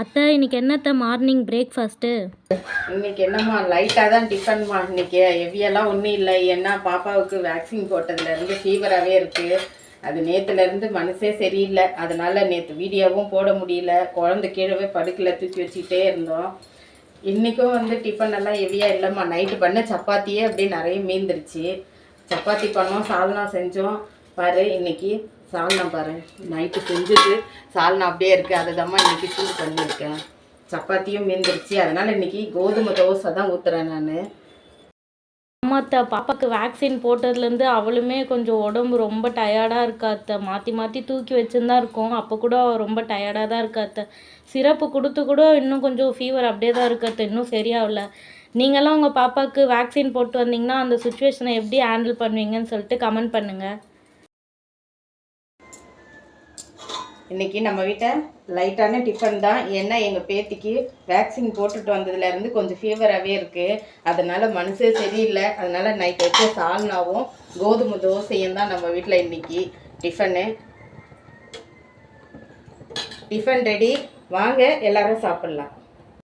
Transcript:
அத்தை இன்னைக்கு என்னத்த மார்னிங் பிரேக்ஃபாஸ்ட்டு? இன்னைக்கு என்னம்மா லைட்டாக தான் டிஃபன்மா. இன்னைக்கு ஹெவியெல்லாம் ஒன்றும் இல்லை. ஏன்னா பாப்பாவுக்கு வேக்சின் போட்டதுலேருந்து ஃபீவராகவே இருக்குது. அது நேற்றுலேருந்து மனசே சரியில்லை. அதனால் நேற்று வீடியோவும் போட முடியல. குழந்தை கீழவே படுக்கல, தூக்கி வச்சுக்கிட்டே இருந்தோம். இன்றைக்கும் டிஃபன் எல்லாம் ஹெவியாக இல்லைம்மா. நைட்டு பண்ண சப்பாத்தியே அப்படியே நிறைய மீந்துருச்சு. சப்பாத்தி பண்ணோம், சால்னா செஞ்சோம். பாரு இன்னைக்கு சால்னா பாரு, நைட்டு செஞ்சது சால்னா அப்படியே இருக்குது. அதை தான்மா இன்றைக்கி சூடு பண்ணியிருக்கேன். சப்பாத்தியும் மீந்துருச்சு. அதனால் இன்றைக்கி கோதுமை தோசை தான் ஊற்றுறேன் நான். அம்மாத்த பாப்பாவுக்கு வேக்சின் போட்டதுலேருந்து அவளுமே கொஞ்சம் உடம்பு ரொம்ப டயர்டாக இருக்கா அத்தை. மாற்றி தூக்கி வச்சுருந்தா இருக்கோம். அப்போ கூட அவள் ரொம்ப டயர்டாக தான் இருக்கா அத்தை. சிரப்பு கொடுத்து கூட இன்னும் கொஞ்சம் ஃபீவர் அப்படியே தான் இருக்கு அத்தை, இன்னும் சரியாகல. நீங்களாம் உங்கள் பாப்பாவுக்கு வேக்சின் போட்டு வந்தீங்கன்னா அந்த சுச்சுவேஷனை எப்படி ஹேண்டில் பண்ணுவீங்கன்னு சொல்லிட்டு கமெண்ட் பண்ணுங்கள். இன்றைக்கி நம்ம வீட்டை லைட்டான டிஃபன் தான். ஏன்னா எங்கள் பேத்திக்கு வேக்சின் போட்டுட்டு வந்ததுலேருந்து கொஞ்சம் ஃபீவராகவே இருக்குது. அதனால் மனசே சரியில்லை. அதனால் நைட் வச்ச சால்னாவும் கோதுமை தோசையும் தான் நம்ம வீட்டில் இன்றைக்கி டிஃபன் ரெடி. வாங்க எல்லோரும் சாப்பிட்லாம்.